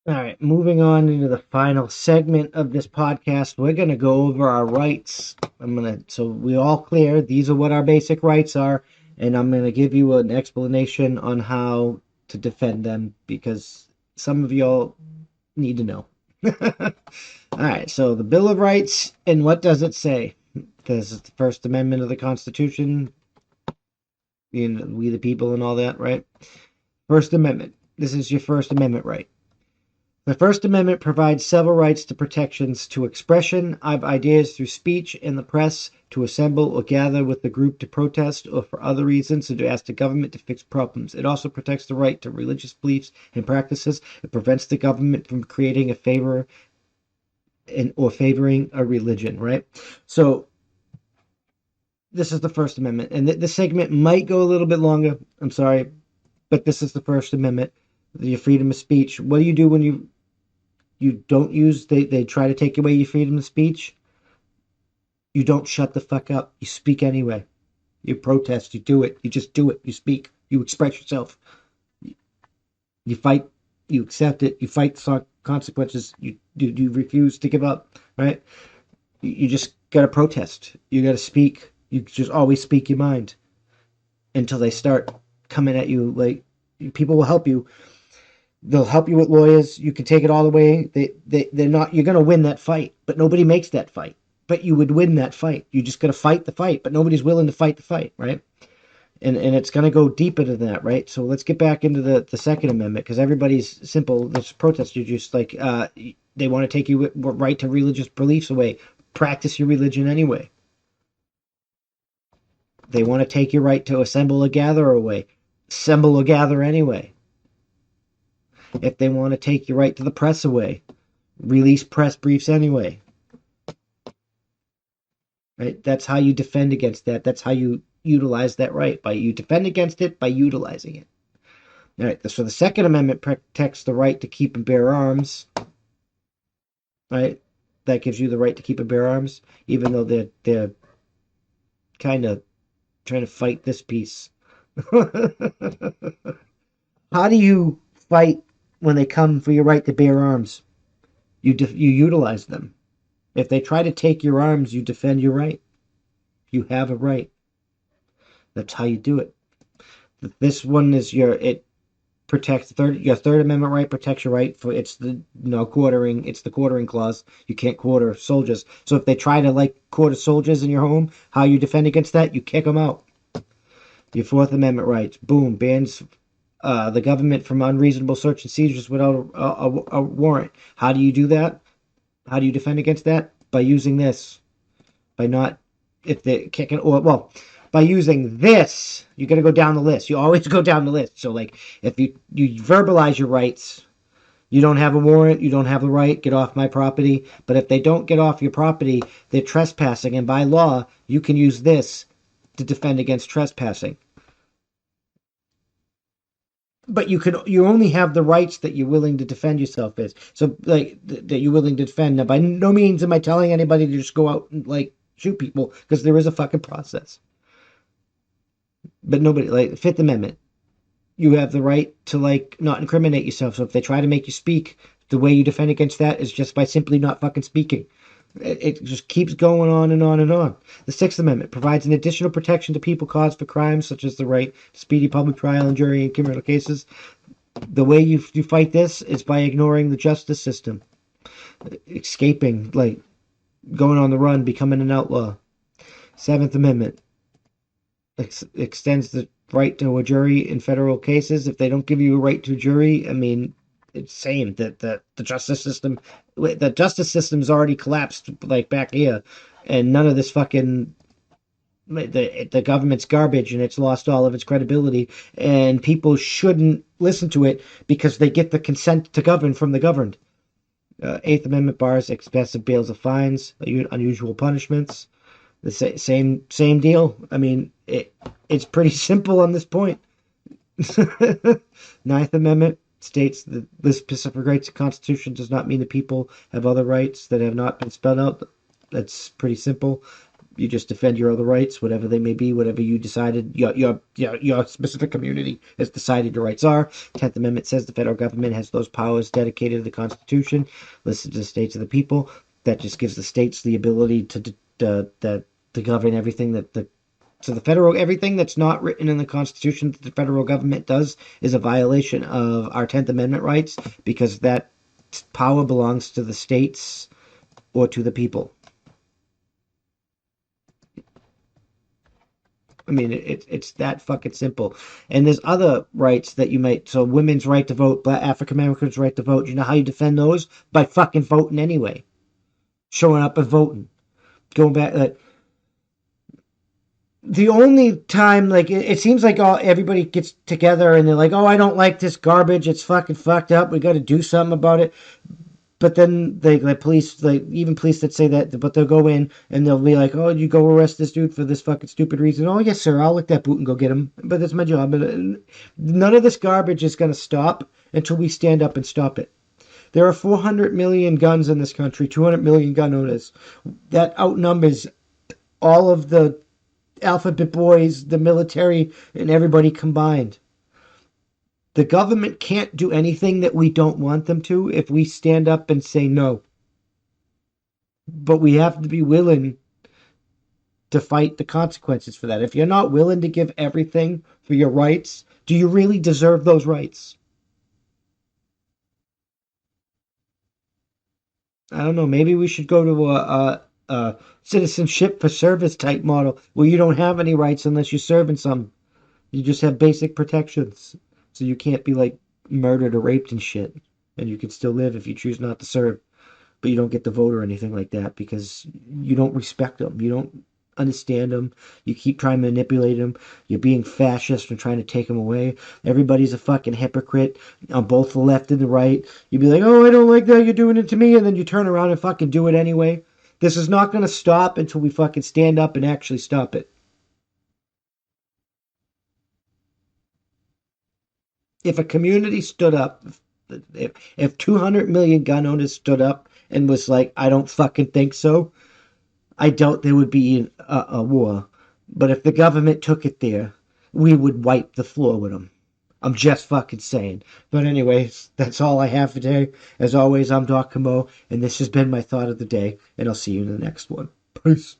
All right, moving on into the final segment of this podcast, we're going to go over our rights. So we all clear, these are what our basic rights are, and I'm going to give you an explanation on how to defend them because some of y'all need to know. All right, so the Bill of Rights, and what does it say? Because it's the First Amendment of the Constitution, we the people and all that, right? First Amendment. This is your First Amendment right. The First Amendment provides several rights to protections to expression of ideas through speech in the press, to assemble or gather with the group to protest or for other reasons, and to ask the government to fix problems. It also protects the right to religious beliefs and practices. It prevents the government from creating a favor or favoring a religion, right? So this is the First Amendment, and this segment might go a little bit longer. I'm sorry, but this is the First Amendment, your freedom of speech. What do you do when you don't use they try to take away your freedom of speech? You don't shut the fuck up. You speak anyway. You protest. You do it. You just do it. You speak. You express yourself. You fight. You accept it. You fight the consequences. You refuse to give up. Right? You just gotta protest. You gotta speak. You just always speak your mind until they start coming at you. Like, people will help you. They'll help you with lawyers. You can take it all the way. They're not. You're gonna win that fight, but nobody makes that fight. But you would win that fight. You just gotta fight the fight, but nobody's willing to fight the fight, right? And it's gonna go deeper than that, right? So let's get back into the Second Amendment because everybody's simple. This protest, you're just like they want to take your right to religious beliefs away. Practice your religion anyway. They want to take your right to assemble or gather away. Assemble or gather anyway. If they want to take your right to the press away, release press briefs anyway. Right? That's how you defend against that. That's how you utilize that right. You defend against it by utilizing it. All right. So the Second Amendment protects the right to keep and bear arms. Right. That gives you the right to keep and bear arms, even though they're kind of trying to fight this piece. How do you fight when they come for your right to bear arms? You utilize them. If they try to take your arms, you defend your right. You have a right. That's how you do it. This one is it protects your Third Amendment right protects your right for it's the quartering. It's the quartering clause. You can't quarter soldiers. So if they try to quarter soldiers in your home, how you defend against that? You kick them out. Your Fourth Amendment rights, boom, bans the government from unreasonable search and seizures without a warrant. How do you do that? How do you defend against that? By using this. By not, if they're kicking, or, well, by using this, you got to go down the list. You always go down the list. So, if you verbalize your rights, you don't have a warrant, you don't have the right, get off my property. But if they don't get off your property, they're trespassing. And by law, you can use this to defend against trespassing. But you only have the rights that you're willing to defend yourself as. So that you're willing to defend. Now, by no means am I telling anybody to just go out and shoot people, because there is a fucking process. But nobody, Fifth Amendment, you have the right to not incriminate yourself. So if they try to make you speak, the way you defend against that is just by simply not fucking speaking. It just keeps going on and on and on. The Sixth Amendment provides an additional protection to people caused for crimes, such as the right to speedy public trial and jury in criminal cases. The way you fight this is by ignoring the justice system, escaping, going on the run, becoming an outlaw. Seventh Amendment extends the right to a jury in federal cases. If they don't give you a right to a jury, I mean, it's same that the justice system's already collapsed, back here, and none of this fucking the government's garbage, and it's lost all of its credibility, and people shouldn't listen to it because they get the consent to govern from the governed. Eighth Amendment bars excessive bails of fines, unusual punishments. The same deal. I mean, it's pretty simple on this point. Ninth Amendment states that the specific rights of the Constitution does not mean that people have other rights that have not been spelled out. That's pretty simple. You just defend your other rights, whatever they may be, whatever you decided your specific community has decided your rights are. 10th Amendment says the federal government has those powers dedicated to the Constitution, listed to the states of the people. That just gives the states the ability to govern everything that the so the federal everything that's not written in the Constitution that the federal government does is a violation of our 10th Amendment rights because that power belongs to the states or to the people. I mean, it's that fucking simple. And there's other rights that you might. So women's right to vote, Black African Americans' right to vote. You know how you defend those? By fucking voting anyway, showing up and voting. Going back, the only time it seems like everybody gets together and they're like, oh, I don't like this garbage. It's fucking fucked up. We got to do something about it. But then police, even police that say that, but they'll go in and they'll be like, "Oh, you go arrest this dude for this fucking stupid reason." Oh, yes, sir. I'll lick that boot and go get him. But that's my job. But none of this garbage is going to stop until we stand up and stop it. There are 400 million guns in this country, 200 million gun owners. That outnumbers all of the alphabet boys, the military, and everybody combined. The government can't do anything that we don't want them to if we stand up and say no. But we have to be willing to fight the consequences for that. If you're not willing to give everything for your rights, do you really deserve those rights? I don't know. Maybe we should go to a citizenship for service type model where you don't have any rights unless you're serving some. You just have basic protections. So you can't be murdered or raped and shit. And you can still live if you choose not to serve. But you don't get to vote or anything like that because you don't respect them. You don't understand them. You keep trying to manipulate them. You're being fascist and trying to take them away. Everybody's a fucking hypocrite on both the left and the right. You'd be like, oh, I don't like that. You're doing it to me. And then you turn around and fucking do it anyway. This is not going to stop until we fucking stand up and actually stop it. If a community stood up, if 200 million gun owners stood up and was like, I don't fucking think so, I doubt there would be a war. But if the government took it there, we would wipe the floor with them. I'm just fucking saying. But anyways, that's all I have for today. As always, I'm Doc Camo, and this has been my thought of the day, and I'll see you in the next one. Peace.